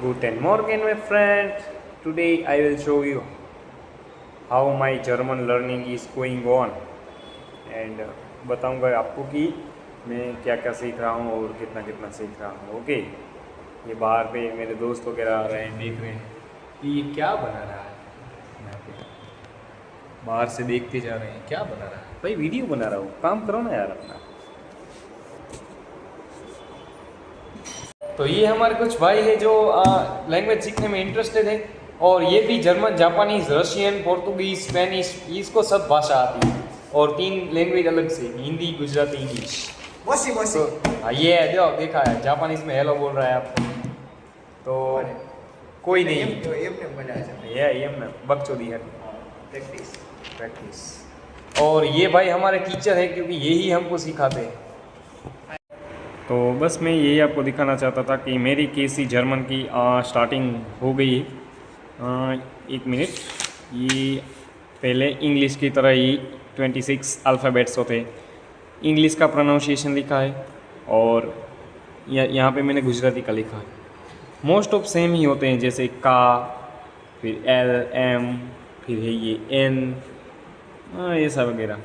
Guten Morgen, my friend. Today I will show you how my German learning is going on and बताऊंगा आपको कि मैं क्या क्या सीख रहा हूँ और कितना कितना सीख रहा हूँ। ओके, ये बाहर पे मेरे दोस्त वगैरह आ रहे हैं, देख रहे हैं कि ये क्या बना रहा है। यहाँ पे बाहर से देखते जा रहे हैं क्या बना रहा है। भाई वीडियो बना रहा हूँ, काम करो ना यार अपना। तो ये हमारे कुछ भाई है जो लैंग्वेज सीखने में इंटरेस्टेड है और ये भी German, Japanese, Russian, Portuguese, Spanish, इसको सब भाषा आती है और 3 लैंग्वेज अलग से, हिंदी, गुजराती, इंग्लिश। बसी बसी तो ये जो देखा है जापानीज में हेलो बोल रहा है आपको, तो कोई नहीं એમને બનાવે છે ये एम में बकचोदी है પ્રેક્ટિસ प्रैक्टिस। और ये भाई हमारे टीचर है क्योंकि यही हमको सिखाते हैं। तो बस मैं यही आपको दिखाना चाहता था कि मेरी कैसी जर्मन की स्टार्टिंग हो गई है। 1 मिनट, ये पहले इंग्लिश की तरह ही 26 अल्फ़ाबेट्स होते हैं। इंग्लिश का प्रोनाउंसिएशन लिखा है और यहाँ पे मैंने गुजराती का लिखा है। मोस्ट ऑफ सेम ही होते हैं, जैसे का, फिर एल, एम, फिर है ये एन, ऐसा वगैरह।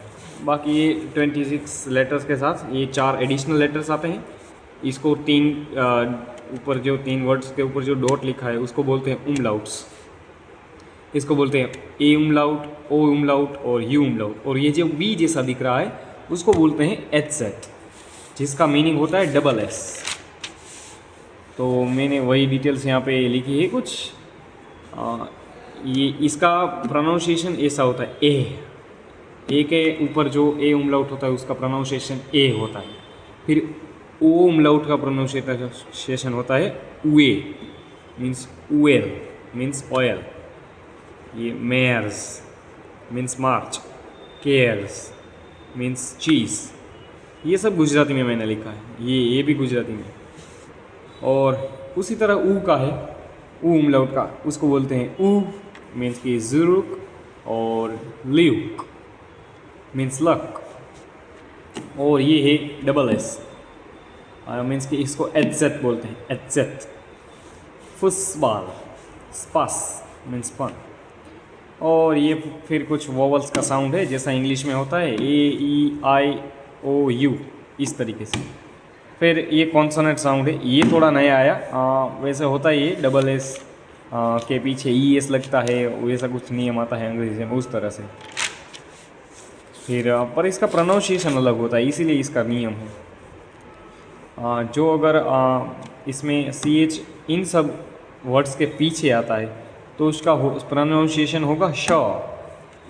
बाकी ये 26 लेटर्स के साथ ये 4 एडिशनल लेटर्स आते हैं। इसको 3 ऊपर जो 3 वर्ड्स के ऊपर जो डॉट लिखा है उसको बोलते हैं उमलाउट्स। इसको बोलते हैं ए उमलाउट, ओ उमलाउट और यू उमलाउट। और ये जो वी जैसा दिख रहा है उसको बोलते हैं एच सेट, जिसका मीनिंग होता है डबल एस। तो मैंने वही डिटेल्स यहाँ पे लिखी है कुछ। ये इसका प्रोनाउंसिएशन ऐसा होता है ए के ऊपर जो ए उमलाउट होता है उसका प्रोनाउंसिएशन ए होता है। फिर ओ उमलाउट का प्रोनाउंसिएशन होता है उए, मीन्स उएल, मीन्स ऑयल। ये मेयर्स मीन्स मार्च, केयर्स मीन्स चीज़। ये सब गुजराती में मैंने लिखा है, ये भी गुजराती में। और उसी तरह ऊ का है, ऊ उमलाउट का, उसको बोलते हैं ऊ, मीन्स की जुरुक, और ल्यूक मीन्स लक। और ये है डबल एस, मीन्स कि इसको एचजेट बोलते हैं, एचजेट। फुसबाल, स्पास मीन्स फन। और ये फिर कुछ वोवल्स का साउंड है जैसा इंग्लिश में होता है, ए, ई, आई, ओ, यू, इस तरीके से। फिर ये कॉन्सोनेंट साउंड है, ये थोड़ा नया आया। वैसे होता है ये डबल एस के पीछे ई एस लगता है, वैसा कुछ नियम आता है अंग्रेजी में उस तरह से। फिर पर इसका प्रोनाउंसिएशन अलग होता है, इसीलिए इसका नियम है। जो अगर इसमें सी एच इन सब वर्ड्स के पीछे आता है तो उसका प्रोनाउंसिएशन होगा श,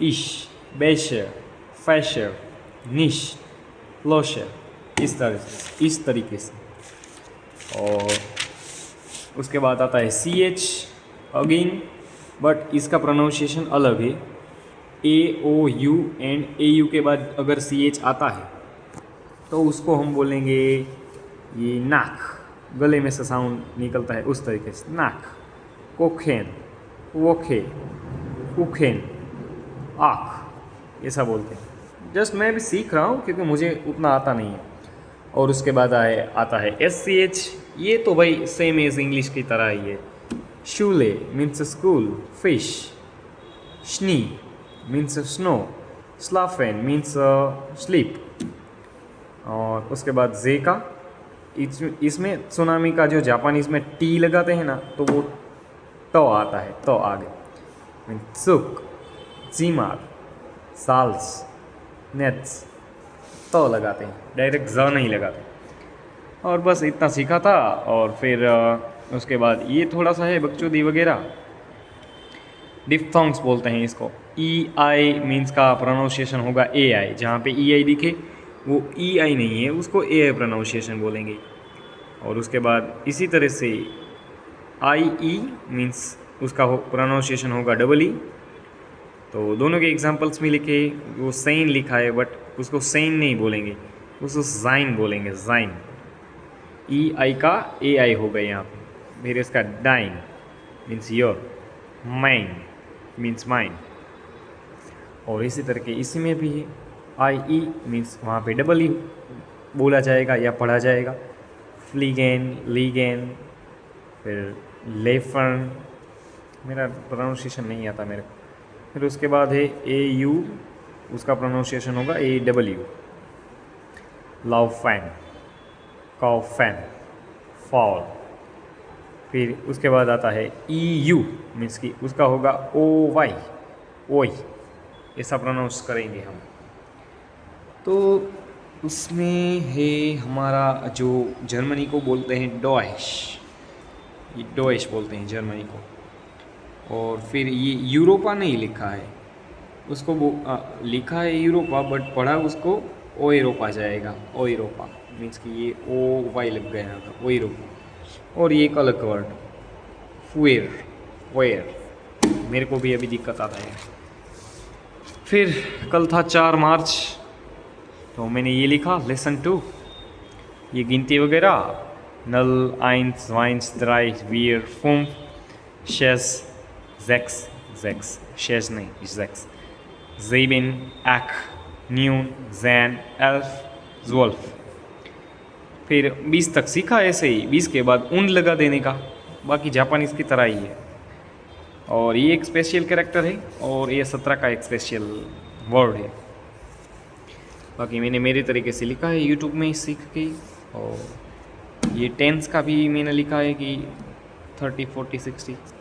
इश, बेश, फैश, निश, लोश, इस तरीके से। और उसके बाद आता है सी एच अगेन, बट इसका प्रोनाउंसिएशन अलग है। ए, ओ, यू एंड ए यू के बाद अगर सी एच आता है तो उसको हम बोलेंगे ये नाक, गले में से साउंड निकलता है उस तरीके से, नाक। कोखेन, वोखे, उखेन, आँख, ऐसा बोलते हैं। जस्ट मैं भी सीख रहा हूँ क्योंकि मुझे उतना आता नहीं है। और उसके बाद आता है एस सी एच, ये तो भाई सेम एज इंग्लिश की तरह ही है। शूले मीन्स स्कूल, फिश, स्नी मीन्स स्नो, स्लाफेन मीन्स स्लीप। और उसके बाद जे का, इसमें सुनामी का जो जापानीज में टी लगाते हैं ना, तो वो तो आता है, तो आगे मीन्स सुक, जीमार, साल्स, नेट्स, तो लगाते हैं, डायरेक्ट ज नहीं लगाते। और बस इतना सीखा था। और फिर उसके बाद ये थोड़ा सा है बकचोदी वगैरह। डिफ्थोंग्स बोलते हैं इसको। ई आई मीन्स का प्रोनाउंसिएशन होगा ए आई, जहाँ पे ई आई दिखे वो ई आई नहीं है, उसको ए आई प्रोनाउंसिएशन बोलेंगे। और उसके बाद इसी तरह से आई ई मीन्स उसका प्रोनाउंसिएशन होगा डबल ई। तो दोनों के एग्जांपल्स में लिखे, वो सेन लिखा है बट उसको सेन नहीं बोलेंगे, उसको जाइन बोलेंगे, जाइन। ई आई का ए आई हो गया यहाँ पे। फिर इसका thine means your, mine means mine. और इसी तरह के इसी में भी है, आई ई मीन्स वहाँ पे डबल ई बोला जाएगा या पढ़ा जाएगा। फ्लीगेन, लीगेन, फिर लेफर्न, मेरा प्रोनाउंसिएशन नहीं आता मेरे को। फिर उसके बाद है ए यू, उसका प्रोनाउंसिएशन होगा ए डब्ल्यू। लाउफैन, कॉफैन, फॉल। फिर उसके बाद आता है ई यू, मीन्स कि उसका होगा ओ वाई, ओई, ऐसा प्रोनाउंस करेंगे हम। तो उसमें है हमारा जो जर्मनी को बोलते हैं डॉइश, ये डॉइश बोलते हैं जर्मनी को। और फिर ये यूरोपा नहीं लिखा है, उसको लिखा है यूरोपा बट पढ़ा उसको ओ यूरोपा जाएगा। ओ यूरोपा मीन्स कि ये ओ वाई लग गया था, ओ यूरोपा। और ये एक अलग वर्ड फुएर, वेयर, मेरे को भी अभी दिक्कत आता है। फिर कल था 4 मार्च, तो मैंने ये लिखा लेसन 2, ये गिनती वगैरह, नल, आइंस, वाइंस, ड्राई, वियर, फूम, शेस, जैक्स, जैक्स, शेस नहीं, जैक्स, ज़ेबिन, एक्, न्यून, जैन, एल्फ, ज़्वल्फ। फिर 20 तक सीखा ऐसे ही, 20 के बाद उन लगा देने का, बाकी जापानीज़ की तरह ही है। और ये एक स्पेशल कैरेक्टर है और ये 17 का एक स्पेशल वर्ड है। बाकी मैंने मेरे तरीके से लिखा है यूट्यूब में सीख के। और ये टेंस का भी मैंने लिखा है कि 30, 40, 60।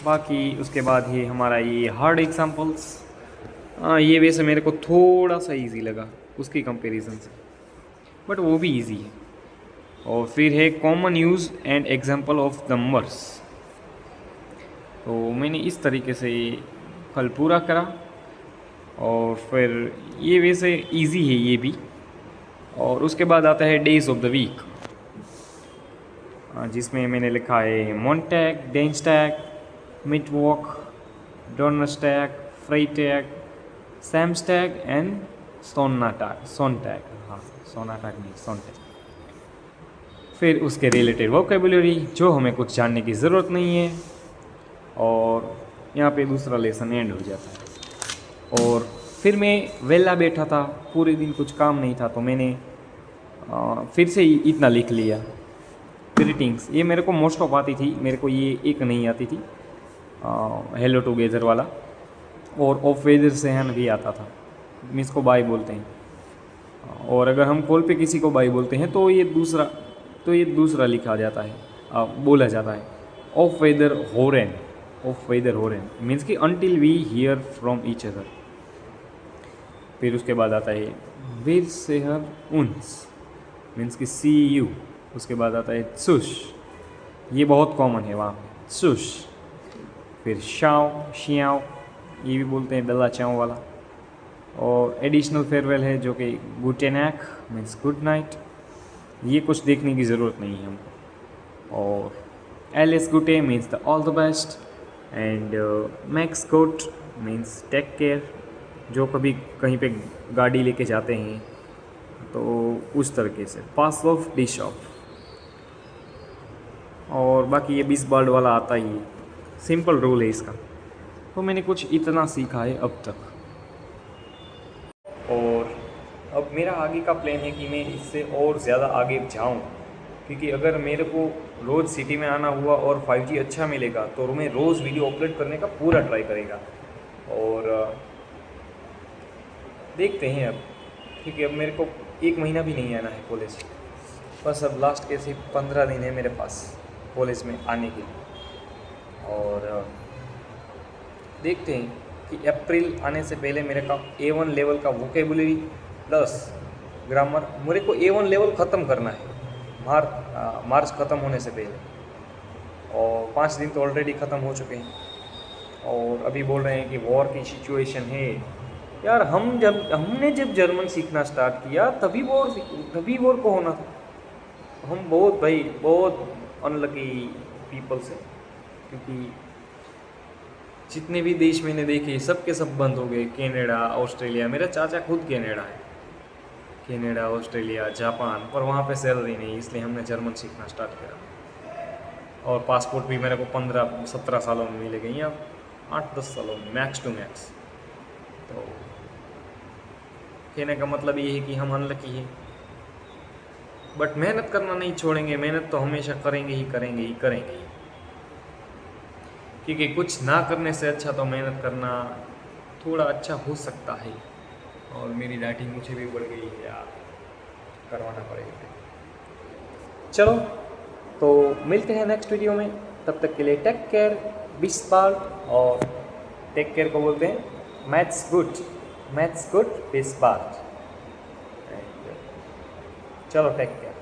बाकी उसके बाद ये हमारा ये हार्ड एग्जाम्पल्स, ये वैसे मेरे को थोड़ा सा इजी लगा उसकी कंपैरिजन से, बट वो भी इजी है। और फिर है common use and example of numbers. तो मैंने इस तरीके से कल पूरा करा। और फिर ये वैसे इजी है ये भी। और उसके बाद आता है डेज ऑफ द वीक, जिसमें मैंने लिखा है मोंटैग, डेंस्टैग, मिडवॉक, डोनस्टैग, फ्राइटैग, सैमस्टैग एंड सोनाटैग, सोनटैग, हाँ सोनाटैग नहीं, सोनटैग। फिर उसके रिलेटेड वोकेबुलरी जो हमें कुछ जानने की ज़रूरत नहीं है। और यहाँ पे दूसरा लेसन एंड हो जाता है। और फिर मैं वेला बैठा था, पूरे दिन कुछ काम नहीं था, तो मैंने फिर से इतना लिख लिया। ग्रीटिंग्स ये मेरे को मोस्ट ऑफ आती थी, मेरे को ये एक नहीं आती थी, हेलो टुगेदर वाला। और ऑफ वेदर से हन भी आता था, मिस को बाय बोलते हैं। और अगर हम कॉल पे किसी को बाय बोलते हैं तो ये दूसरा लिखा जाता है, बोला जाता है ऑफ वेदर होरेन, ऑफ वेदर होरेन मीन्स कि until we hear from each other. फिर उसके बाद आता है वीर सेहर उन्स मीन्स कि सी यू। उसके बाद आता है सुश, ये बहुत कॉमन है वहाँ पे, सुश। फिर शाओ, शियाओ, ये भी बोलते हैं बेला चाओ वाला। और एडिशनल फेयरवेल है जो कि गुटेनैक मीन्स गुड नाइट, ये कुछ देखने की ज़रूरत नहीं है हमको। और Alice Gute means the all the best. And max गुट मीन्स टेक केयर, जो कभी कहीं पे गाड़ी लेके जाते हैं तो उस तरीके से। पास ऑफ, डिश ऑफ। और बाकी ये 20 वर्ड वाला आता ही है, सिंपल रूल है इसका। तो मैंने कुछ इतना सीखा है अब तक। और अब मेरा आगे का प्लान है कि मैं इससे और ज़्यादा आगे जाऊं, क्योंकि अगर मेरे को रोज़ सिटी में आना हुआ और 5G अच्छा मिलेगा तो मैं रोज़ वीडियो अपलोड करने का पूरा ट्राई करेगा। और देखते हैं अब, क्योंकि अब मेरे को 1 महीना भी नहीं आना है कॉलेज, बस अब लास्ट के सिर्फ 15 दिन है मेरे पास कॉलेज में आने के लिए। और देखते हैं कि अप्रैल आने से पहले मेरे का A1 लेवल का वोकेबुलरी प्लस ग्रामर, मेरे को A1 लेवल ख़त्म करना है मार्च ख़त्म होने से पहले। और 5 दिन तो ऑलरेडी ख़त्म हो चुके हैं। और अभी बोल रहे हैं कि वॉर की सिचुएशन है। यार हमने जब जर्मन सीखना स्टार्ट किया तभी वॉर को होना था। हम बहुत अनलकी पीपल्स हैं, क्योंकि जितने भी देश मैंने देखे सबके सब बंद हो गए। कनाडा, ऑस्ट्रेलिया, मेरा चाचा खुद कनाडा है, कनाडा, ऑस्ट्रेलिया, जापान, पर वहाँ पे सैलरी नहीं, इसलिए हमने जर्मन सीखना स्टार्ट किया। और पासपोर्ट भी मेरे को 15-17 सालों में मिलेगा, या 8-10 सालों में मैक्स टू मैक्स। तो कहने का मतलब ये है कि हम अनलकी हैं। बट मेहनत करना नहीं छोड़ेंगे, मेहनत तो हमेशा करेंगे ही करेंगे ही करेंगे ही। क्योंकि कुछ ना करने से अच्छा तो मेहनत करना थोड़ा अच्छा हो सकता है। और मेरी डाइटिंग मुझे भी बढ़ गई है यार, करवाना पड़ेगा। चलो तो मिलते हैं नेक्स्ट वीडियो में, तब तक के लिए टेक केयर, बी स्मार्ट। और टेक केयर को बोलते हैं मैथ्स गुड, बी स्मार्ट। चलो टेक केयर।